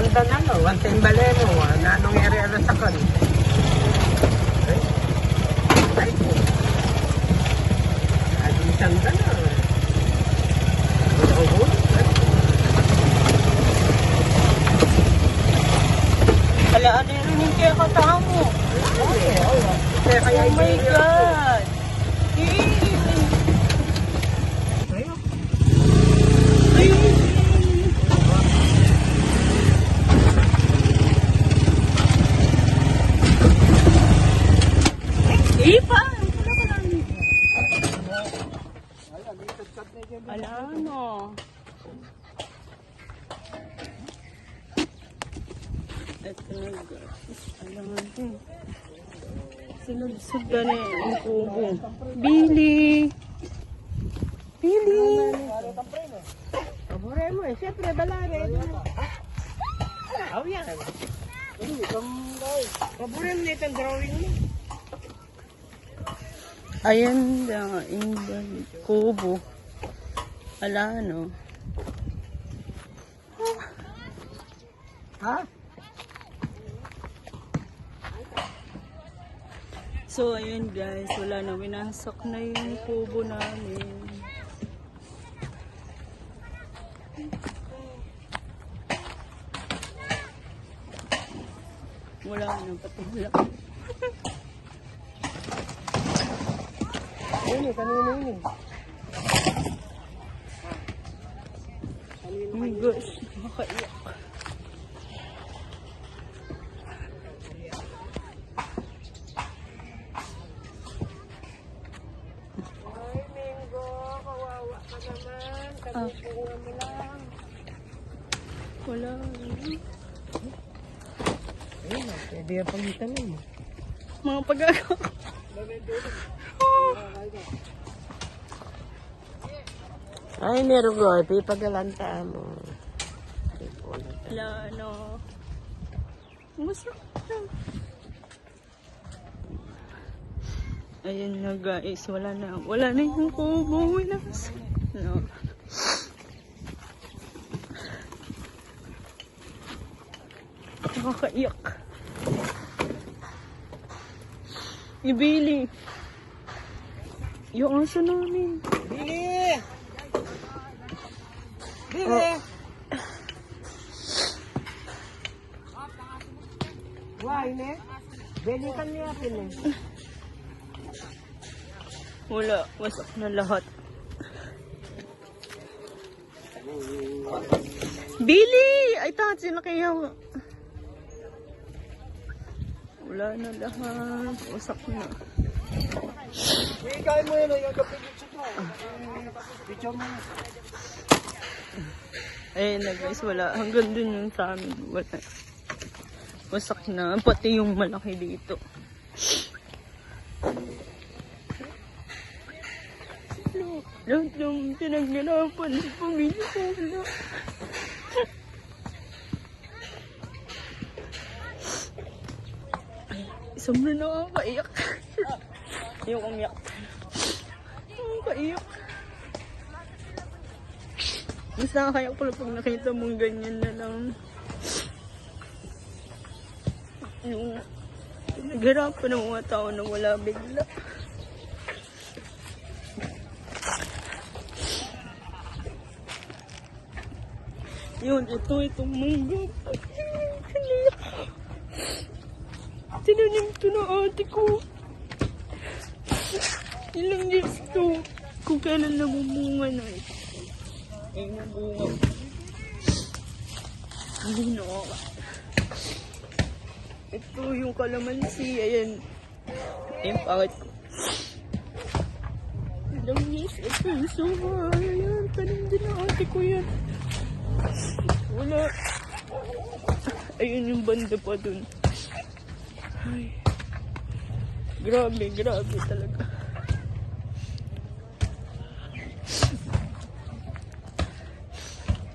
Wanda na no, wanta yung balemo, nanong area na sa kan. Ay po. Adi sanda na. Ala, ano yun yung kaya katamo? Oh my God! Ipa! Ala, ano? Ito na guys. Alam natin. Sinubsog ka na yung kubo. Billy! Billy! Pabore mo eh, siyempre balare. Oh yan. Pabore mo na itong drawing mo. Ayan na, yung kubo. Ala, ano? Ha? So, ayun guys, wala na, winasak na yung kubo namin. Wala na, pati wala. Yun eh, kanina yun eh. Oh my gosh, makaiyak. Ay, Mingo, kawawa ka naman. Kabubuhan mo lang. Wala. Ayun, pwede yung pangitan mo. Mga pagagawa. Ay, meron ko. Pipagalanta mo. Wala, ano. Masarap na. Ayun na guys, wala na. Wala na yung kubo. Wala na. No. Nakakaiyak. Ibili. Yung aso namin. Bili! Bili! Why, ne? Belikan niya pin eh. Wala. Wasak na lahat. Billy! Ay, tatsi na kayo. Wala na lahat. Wasak na. Ikain mo yun, yung kapit-picture mo. Picture mo. Ayun na guys, wala. Hanggang dun yung sa amin. Wala. Wasak na. Pati yung malaki dito. Lahat ng pinagganapan sa pamilya ko. Wala. Sobrang nakakaiyak. Yung umiyak. Nakakaiyak. Mas nakakaiyak pala pag nakita mong ganyan na lang. Yung naghirapan ng mga tao na wala bigla. Yun, itong munggo. Tinanim to na ate ko. Ilang years to. Kung kailan namumunga na eh. Ay, nabunga. Hindi na ako. Ito yung kalamansi. Ayan. Ayan, pangit ko. Ilang years. Ito yung suha. Ayan, tanim din na ate ko yan. Wala. Ayun yung banda pa dun. Ay. Grabe, grabe talaga.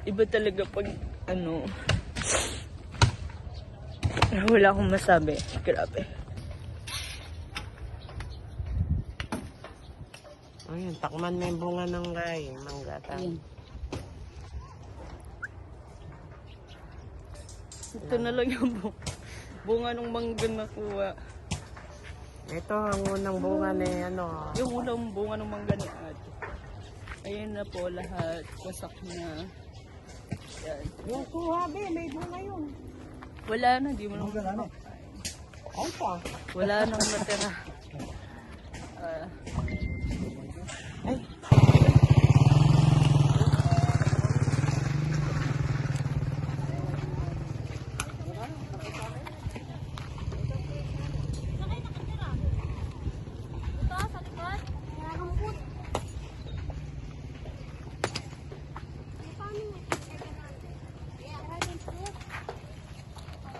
Iba talaga pag ano. Wala akong masabi. Grabe. Ayun, takman mo yung bunga ng ray. Mangga tayo. Ito na lang yung bunga ng mangga nakuha. Ito ang unang bunga ni ano. Yung unang bunga ng mangga ni ate. Ayan na po lahat. Wasak na. Yan. Yung kuha, be, may bunga yun. Wala na, di mo naman. Ay pa. Wala nang natira. Ay.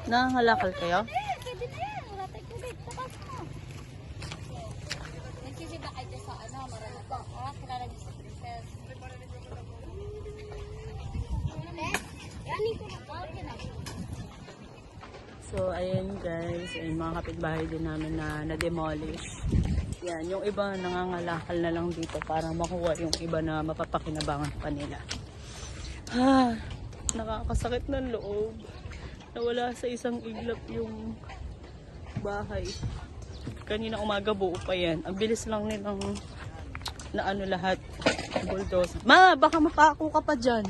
Nangangalakal kayo? So, ayan guys, ay mga kapitbahay din namin na na-demolish. Yan, yung iba nangangalakal na lang dito para makuha yung iba na mapapakinabangan pa nila. Nakakasakit ng loob. Nawala sa isang iglap yung bahay. Kanina umaga buo pa yan. Ang bilis lang nilang na ano lahat. Bulldozer. Ma, baka mapako ka pa dyan.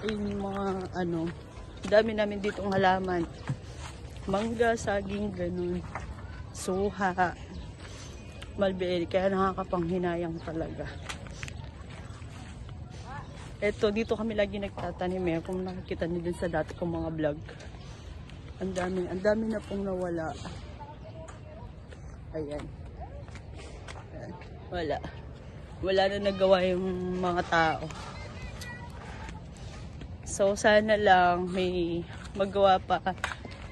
Ayun yung mga ano. Dami namin ditong halaman. Mangga, saging, ganun. Suha. Malberi. Kaya nakakapanghinayang talaga. Eto, dito kami lagi nagtatanim eh. Kung nakikita niyo din sa dati kong mga vlog. Ang dami na pong nawala. Ayan. Ayan. Wala. Wala na nagawa yung mga tao. So, sana lang may magawa pa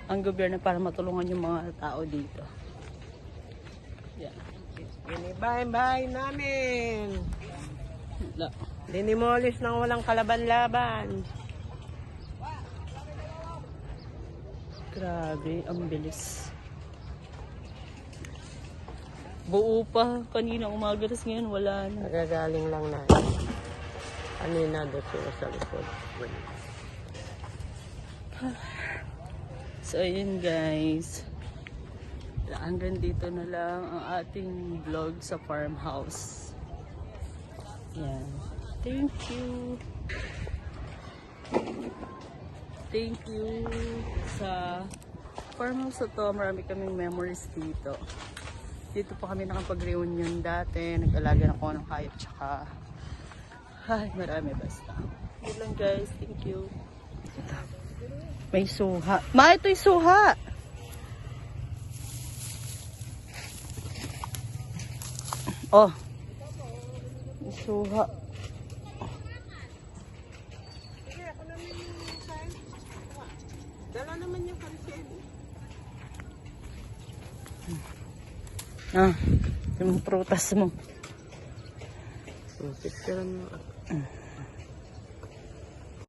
ang gobyerno para matulungan yung mga tao dito. Yan. Binibahay-bahay namin. Wala. Dinimolish nang walang kalaban-laban. Grabe, ang bilis. Buo pa. Kanina umaga, tapos ngayon wala na. Nagagaling lang na. Kanina doon sila sa likod. So, ayun guys. Hanggang dito na lang ang ating vlog sa farmhouse. Yan. Thank you. Thank you sa farmhouse na to. Marami kaming memories dito. Dito pa kami nakapag-reunion dati. Nag-alaga na ako ng hayop. Tsaka, ay, marami basta. Yun lang guys. Thank you. May suha. Ma, ito'y suha! Oh. May suha. Sige, ako naman yung sign. Dala naman yung kansin. Ah, yung prutas mo. Picture mo.